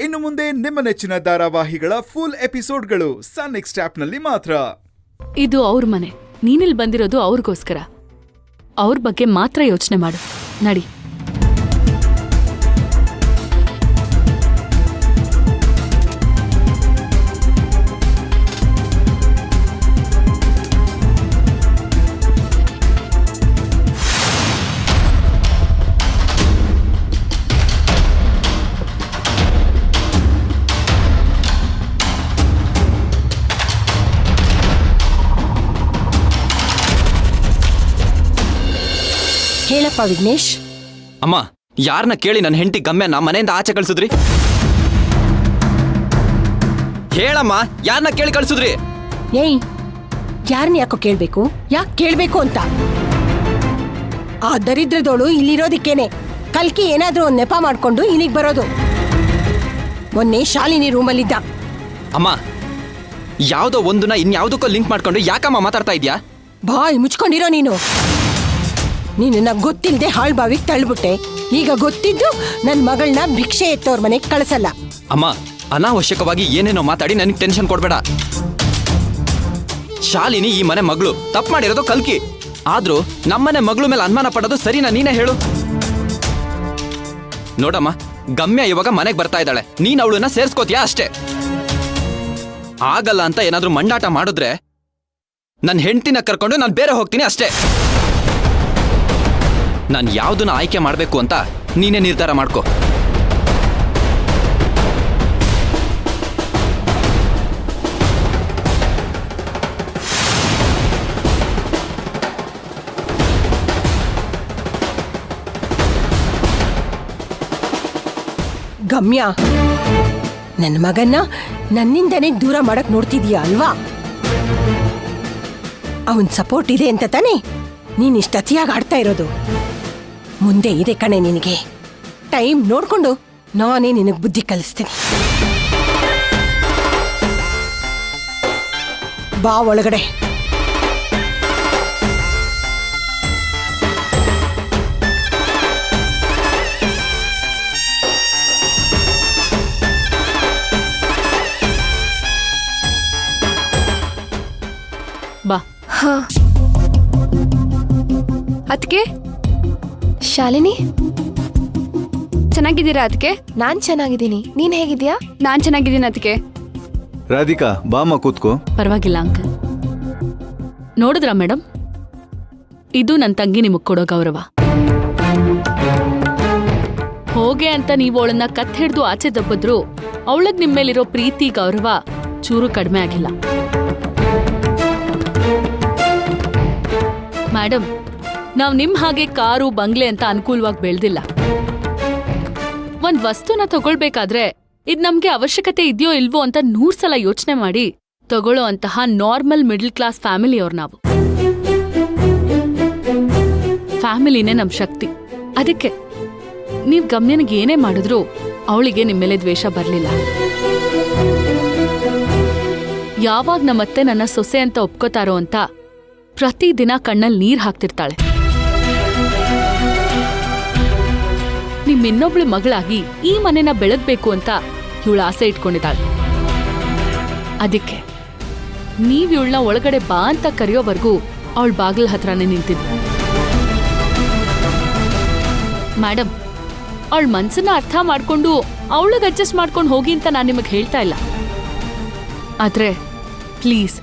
ಇನ್ನು ಮುಂದೆ ನಿಮ್ಮ ನೆಚ್ಚಿನ ಧಾರಾವಾಹಿಗಳ ಫುಲ್ ಎಪಿಸೋಡ್ಗಳು ಸನ್ ನೆಕ್ಸ್ಟ್ ಆಪ್ನಲ್ಲಿ ಮಾತ್ರ. ಇದು ಅವ್ರ ಮನೆ, ನೀನಿಲ್ ಬಂದಿರೋದು ಅವ್ರಿಗೋಸ್ಕರ. ಅವ್ರ ಬಗ್ಗೆ ಮಾತ್ರ ಯೋಚನೆ ಮಾಡು. ನಡಿ. ಹೇಳಪ್ಪ ವಿಘ್ನೇಶ್. ಅಮ್ಮ, ಯಾರನ್ನ ಕೇಳಿ ನನ್ನ ಹೆಂಡತಿ ಗಮ್ಯನ ಮನೆಯಿಂದ ಆಚೆ ಕಳ್ಸಿದ್ರಿ? ಹೇಳಮ್ಮ, ಯಾರನ್ನ ಕೇಳಿ ಕಳ್ಸಿದ್ರಿ? ಏಯ್, ಯಾರನ್ನ ಯಾಕೋ ಕೇಳ್ಬೇಕು? ಯಾಕೆ ಕೇಳ್ಬೇಕು ಅಂತ? ಆ ದರಿದ್ರದೋಳು ಇಲ್ಲಿರೋದಿಕ್ಕೇನೆ ಕಲ್ಕಿ ಏನಾದ್ರೂ ಒಂದ್ ನೆಪ ಮಾಡ್ಕೊಂಡು ಇಲ್ಲಿಗೆ ಬರೋದು. ಮೊನ್ನೆ ಶಾಲಿನಿ ರೂಮಲ್ಲಿದ್ದ. ಅಮ್ಮ, ಯಾವ್ದೋ ಒಂದನ್ನ ಇನ್ಯಾವುದಕ್ಕೋ ಲಿಂಕ್ ಮಾಡ್ಕೊಂಡು ಯಾಕಮ್ಮ ಮಾತಾಡ್ತಾ ಇದ್ಯಾ? ಬಾಯ್ ಮುಚ್ಕೊಂಡಿರೋ ನೀನು. ನೀನನ್ನ ಗೊತ್ತಿಲ್ಲದೆ ಹಾಳ್ ಬಾವಿಗೆ ತಳ್ಬಿಟ್ಟೆ. ಈಗ ಗೊತ್ತಿದ್ದು ನನ್ನ ಮಗಳನ್ನ ಭಿಕ್ಷೆ ಎತ್ತೋರ್ ಮನೆಗೆ ಕಳಿಸಲ್ಲ. ಅಮ್ಮ, ಅನಾವಶ್ಯಕವಾಗಿ ಏನೇನೋ ಮಾತಾಡಿ ನನಗೆ ಟೆನ್ಷನ್ ಕೊಡ್ಬೇಡ. ಶಾಲಿನಿ ಈ ಮನೆ ಮಗಳು, ತಪ್ಪು ಮಾಡಿರೋದು ಕಲ್ಕಿ. ಆದ್ರೂ ನಮ್ಮನೆ ಮಗಳು ಮೇಲೆ ಅನುಮಾನ ಪಡೋದು ಸರಿನಾ? ನೀನೇ ಹೇಳು. ನೋಡಮ್ಮ, ಗಮ್ಯ ಇವಾಗ ಮನೆಗೆ ಬರ್ತಾ ಇದ್ದಾಳೆ, ನೀನ್ ಅವಳನ್ನ ಸೇರ್ಸ್ಕೋತೀಯಾ ಅಷ್ಟೇ. ಆಗಲ್ಲ ಅಂತ ಏನಾದ್ರೂ ಮಂಡಾಟ ಮಾಡಿದ್ರೆ ನನ್ನ ಹೆಂಡತಿನ ಕರ್ಕೊಂಡು ನಾನು ಬೇರೆ ಹೋಗ್ತೀನಿ ಅಷ್ಟೇ. ನಾನು ಯಾವ್ದನ್ನ ಆಯ್ಕೆ ಮಾಡಬೇಕು ಅಂತ ನೀನೇ ನಿರ್ಧಾರ ಮಾಡ್ಕೋ. ಗಮ್ಯ, ನನ್ನ ಮಗನ್ನ ನನ್ನಿಂದನೇ ದೂರ ಮಾಡಕ್ ನೋಡ್ತಿದೀಯ ಅಲ್ವಾ? ಅವನ್ ಸಪೋರ್ಟ್ ಇದೆ ಅಂತ ತಾನೇ ನೀನ್ ಇಷ್ಟ ಅತಿಯಾಗಿ ಆಡ್ತಾ ಇರೋದು. ಮುಂದೆ ಇದೆ ಕಣೆ ನಿನಗೆ. ಟೈಮ್ ನೋಡ್ಕೊಂಡು ನಾನೇ ನಿನಗೆ ಬುದ್ಧಿ ಕಲಿಸ್ತೀನಿ. ಬಾ ಒಳಗಡೆ. ಬಾ. ಅದ್ಕೆ ಶಾಲಿನಿ, ಚೆನ್ನಾಗಿದ್ದೀರಾ ಅದಕ್ಕೆ? ನಾನ್ ಚೆನ್ನಾಗಿದ್ದೀನಿ, ನೀನ್ ಹೇಗಿದ್ಯಾ? ನಾನ್ ಚೆನ್ನಾಗಿದ್ದೀನಿ ಅದಕ್ಕೆ. ರಾಧಿಕಾ, ಬಾಮ ಕೂತ್ಕೋ. ಪರವಾಗಿಲ್ಲ ಅಂಕಲ್. ನೋಡಿದ್ರಾ ಮೇಡಮ್, ಇದು ನನ್ನ ತಂಗಿ ನಿಮಗ್ ಕೊಡೋ ಗೌರವ. ಹೋಗೆ ಅಂತ ನೀವು ಅವಳನ್ನ ಕತ್ ಹಿಡ್ದು ಆಚೆ ದಬ್ಬಿದ್ರು ಅವಳಗ್ ನಿಮ್ಮೇಲಿರೋ ಪ್ರೀತಿ ಗೌರವ ಚೂರು ಕಡಿಮೆ ಆಗಿಲ್ಲ. ಮೇಡಮ್, ನಾವ್ ನಿಮ್ ಹಾಗೆ ಕಾರು ಬಂಗ್ಲೆ ಅಂತ ಅನುಕೂಲವಾಗಿ ಬೆಳ್ದಿಲ್ಲ. ಒಂದ್ ವಸ್ತುನ ತಗೊಳ್ಬೇಕಾದ್ರೆ ಇದ್ ನಮ್ಗೆ ಅವಶ್ಯಕತೆ ಇದೆಯೋ ಇಲ್ವೋ ಅಂತ 100 ಸಲ ಯೋಚನೆ ಮಾಡಿ ತಗೊಳ್ಳೋ ಅಂತಹ ನಾರ್ಮಲ್ ಮಿಡಲ್ ಕ್ಲಾಸ್ ಫ್ಯಾಮಿಲಿಯವ್ರು ನಾವು. ಫ್ಯಾಮಿಲಿನೇ ನಮ್ ಶಕ್ತಿ. ಅದಕ್ಕೆ ನೀವ್ ಗಮ್ಯನಿಗೆ ಏನೇ ಮಾಡಿದ್ರು ಅವಳಿಗೆ ನಿಮ್ಮೇಲೆ ದ್ವೇಷ ಬರ್ಲಿಲ್ಲ. ಯಾವಾಗ ನಮ್ಮತ್ತೆ ನನ್ನ ಸೊಸೆ ಅಂತ ಒಪ್ಕೋತಾರೋ ಅಂತ ಪ್ರತಿದಿನ ಕಣ್ಣಲ್ಲಿ ನೀರ್ ಹಾಕ್ತಿರ್ತಾಳೆ. ನಿಮ್ಮಿನ್ನೊಬ್ಳು ಮಗಳಾಗಿ ಈ ಮನೆನ ಬೆಳಗ್ಬೇಕು ಅಂತ ಇವಳು ಆಸೆ ಇಟ್ಕೊಂಡಿದ್ದಾಳೆ. ಅದಕ್ಕೆ ನೀವ್ ಇವಳನ್ನ ಒಳಗಡೆ ಬಾ ಅಂತ ಕರೆಯೋವರೆಗೂ ಅವಳ ಬಾಗಿಲ ಹತ್ರನೇ ನಿಂತಿದ್ಲು. ಮೇಡಮ್, ಅವಳ ಮನ್ಸನ್ನ ಅರ್ಥ ಮಾಡ್ಕೊಂಡು ಅವಳಿಗೆ ಅಡ್ಜಸ್ಟ್ ಮಾಡ್ಕೊಂಡು ಹೋಗಿ ಅಂತ ನಾನು ನಿಮಗೆ ಹೇಳ್ತಾ ಇಲ್ಲ. ಆದ್ರೆ ಪ್ಲೀಸ್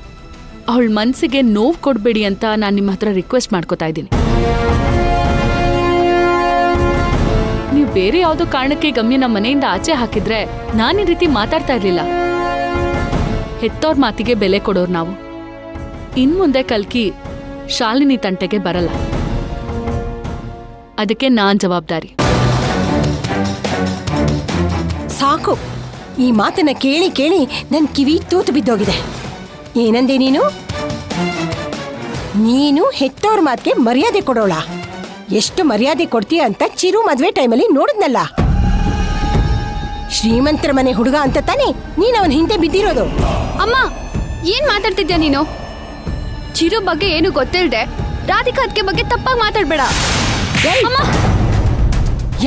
ಅವಳ ಮನ್ಸಿಗೆ ನೋವು ಕೊಡ್ಬೇಡಿ ಅಂತ ನಾನು ನಿಮ್ಮ ಹತ್ರ ರಿಕ್ವೆಸ್ಟ್ ಮಾಡ್ಕೋತಾ ಇದ್ದೀನಿ. ನೀವು ಬೇರೆ ಯಾವುದೋ ಕಾರಣಕ್ಕೆ ಗಮ್ಯನ ಮನೆಯಿಂದ ಆಚೆ ಹಾಕಿದ್ರೆ ನಾನು ಈ ರೀತಿ ಮಾತಾಡ್ತಾ ಇರ್ಲಿಲ್ಲ. ಹೆತ್ತೋರ್ ಮಾತಿಗೆ ಬೆಲೆ ಕೊಡೋರು ನಾವು. ಇನ್ಮುಂದೆ ಕಲ್ಕಿ ಶಾಲಿನಿ ತಂಟೆಗೆ ಬರಲ್ಲ. ಅದಕ್ಕೆ ನಾನ್ ಜವಾಬ್ದಾರಿ. ಸಾಕು, ಈ ಮಾತನ್ನ ಕೇಳಿ ಕೇಳಿ ನನ್ ಕಿವಿ ತೂತು ಬಿದ್ದೋಗಿದೆ. ಏನಂದೆ ನೀನು? ನೀನು ಹೆತ್ತೋರ್ ಮಾತಿಗೆ ಮರ್ಯಾದೆ ಕೊಡೋಳ? ಎಷ್ಟು ಮರ್ಯಾದೆ ಕೊಡ್ತೀಯ ಅಂತ ಚಿರು ಮದ್ವೆ ಟೈಮಲ್ಲಿ ನೋಡಿದ್ನಲ್ಲ. ಶ್ರೀಮಂತರ ಮನೆ ಹುಡುಗ ಅಂತ ತಾನೇ ನೀನ್ ಅವನ್ ಹಿಂದೆ ಬಿದ್ದಿರೋದು. ಅಮ್ಮ, ಏನ್ ಮಾತಾಡ್ತಿದ್ಯಾ ನೀನು? ಚಿರು ಬಗ್ಗೆ ಏನು ಗೊತ್ತಿಲ್ದೆ ರಾಧಿಕಾ ಅದಕ್ಕೆ ಬಗ್ಗೆ ತಪ್ಪಾಗಿ ಮಾತಾಡ್ಬೇಡ.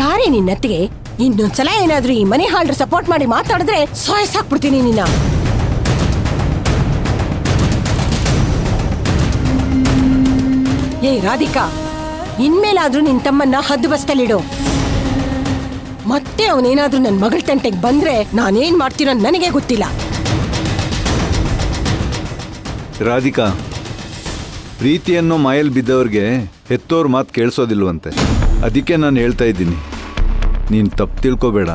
ಯಾರೇ ನಿನ್ನತ್ತಿಗೆ ಇನ್ನೊಂದ್ಸಲ ಏನಾದ್ರೂ ಈ ಮನೆ ಹಾಲ್ಡ್ರ್ ಸಪೋರ್ಟ್ ಮಾಡಿ ಮಾತಾಡಿದ್ರೆ ಸಾಯಿಸಾಕ್ಬಿಡ್ತೀನಿ ನಿನ್ನ. ಏ ರಾಧಿಕಾ, ಇನ್ಮೇಲಾದ್ರೂ ನಿನ್ ತಮ್ಮನ್ನ ಹದ್ದು ಬಸ್ತಲ್ಲಿಡು. ಮತ್ತೆ ಅವನೇನಾದ್ರೂ ನನ್ನ ಮಗಳ ತಂಟೆಗೆ ಬಂದ್ರೆ ನಾನೇನ್ ಮಾಡ್ತೀನೋ ನನಗೆ ಗೊತ್ತಿಲ್ಲ. ರಾಧಿಕಾ, ಪ್ರೀತಿಯನ್ನು ಮಾಯಲ್ ಬಿದ್ದವ್ರಿಗೆ ಹೆತ್ತೋರ್ ಮಾತು ಕೇಳಿಸೋದಿಲ್ವಂತೆ. ಅದಕ್ಕೆ ನಾನು ಹೇಳ್ತಾ ಇದ್ದೀನಿ, ನೀನು ತಪ್ಪು ತಿಳ್ಕೊಬೇಡ.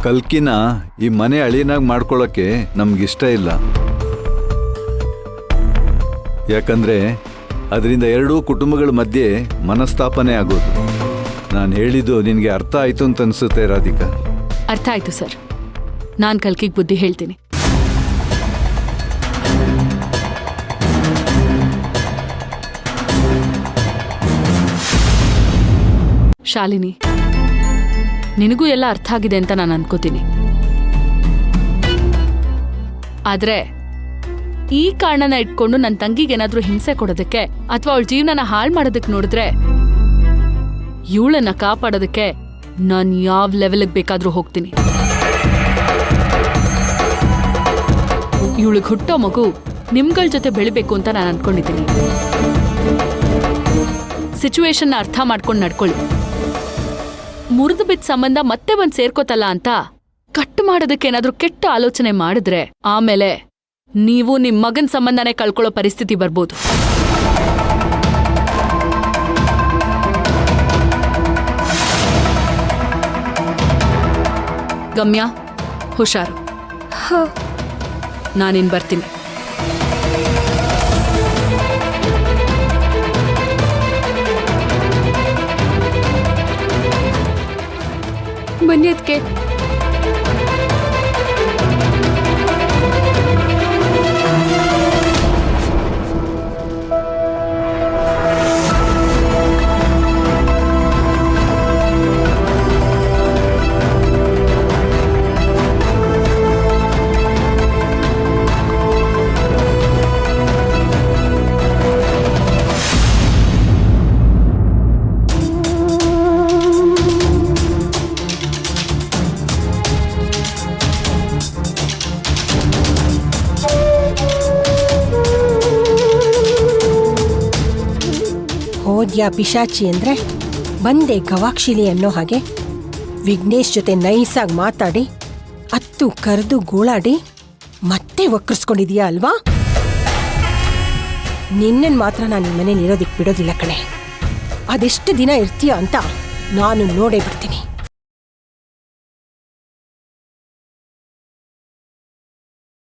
ಕಲ್ಕಿನ ಈ ಮನೆ ಅಳಿನಾಗಿ ಮಾಡ್ಕೊಳ್ಳೋಕ್ಕೆ ನಮ್ಗಿಷ್ಟ ಇಲ್ಲ. ಯಾಕಂದ್ರೆ ಅದರಿಂದ ಎರಡೂ ಕುಟುಂಬಗಳ ಮಧ್ಯೆ ಮನಸ್ತಾಪನೆ ಆಗೋದು. ನಾನು ಹೇಳಿದ್ದು ನಿನಗೆ ಅರ್ಥ ಆಯ್ತು ಅಂತ ಅನ್ಸುತ್ತೆ ರಾಧಿಕಾ. ಅರ್ಥ ಆಯ್ತು ಸರ್, ನಾನು ಕಲ್ಕಿಗೆ ಬುದ್ಧಿ ಹೇಳ್ತೀನಿ. ಶಾಲಿನಿ, ನಿನಗೂ ಎಲ್ಲ ಅರ್ಥ ಆಗಿದೆ ಅಂತ ನಾನು ಅನ್ಕೋತೀನಿ. ಆದ್ರೆ ಈ ಕಾರಣನ ಇಟ್ಕೊಂಡು ನನ್ನ ತಂಗಿಗೆ ಏನಾದ್ರೂ ಹಿಂಸೆ ಕೊಡೋದಕ್ಕೆ ಅಥವಾ ಅವಳ ಜೀವನನ ಹಾಳು ಮಾಡೋದಕ್ಕೆ ನೋಡಿದ್ರೆ ಇವಳನ್ನ ಕಾಪಾಡೋದಕ್ಕೆ ನಾನು ಯಾವ ಲೆವೆಲ್ಗೆ ಬೇಕಾದ್ರೂ ಹೋಗ್ತೀನಿ. ಇವಳಿಗೆ ಹುಟ್ಟೋ ಮಗು ನಿಮ್ಗಳ ಜೊತೆ ಬೆಳಿಬೇಕು ಅಂತ ನಾನು ಅನ್ಕೊಂಡಿದ್ದೀನಿ. ಸಿಚುವೇಶನ್ನ ಅರ್ಥ ಮಾಡ್ಕೊಂಡು ನಡ್ಕೊಳ್ಳಿ. ಮುರಿದು ಬಿದ್ದ ಸಂಬಂಧ ಮತ್ತೆ ಬಂದು ಸೇರ್ಕೋತಲ್ಲ ಅಂತ ಕಟ್ ಮಾಡೋದಕ್ಕೆ ಏನಾದ್ರೂ ಕೆಟ್ಟ ಆಲೋಚನೆ ಮಾಡಿದ್ರೆ ಆಮೇಲೆ ನೀವು ನಿಮ್ ಮಗನ್ ಸಂಬಂಧನೇ ಕಳ್ಕೊಳ್ಳೋ ಪರಿಸ್ಥಿತಿ ಬರ್ಬೋದು. ಗಮ್ಯ, ಹುಷಾರು. ನಾನಿನ್ ಬರ್ತೀನಿ. ಬನ್ನಿ ಅದಕ್ಕೆ. ಹೋದ್ಯಾ ಪಿಶಾಚಿ ಅಂದ್ರೆ ಬಂದೆ ಗವಾಕ್ಷಿಲಿ ಅನ್ನೋ ಹಾಗೆ ವಿಘ್ನೇಶ್ ಜೊತೆ ನೈಸಾಗಿ ಮಾತಾಡಿ ಅತ್ತು ಕರೆದು ಗೋಳಾಡಿ ಮತ್ತೆ ವಕ್ರಿಸ್ಕೊಂಡಿದೀಯಾ ಅಲ್ವಾ? ನಿನ್ನನ್ ಮಾತ್ರ ನಾನು ಮನೇಲಿ ಇರೋದಿಕ್ ಬಿಡೋದಿಲ್ಲ ಕಣೆ. ಅದೆಷ್ಟು ದಿನ ಇರ್ತೀಯ ಅಂತ ನಾನು ನೋಡೇ ಬಿಡ್ತೀನಿ.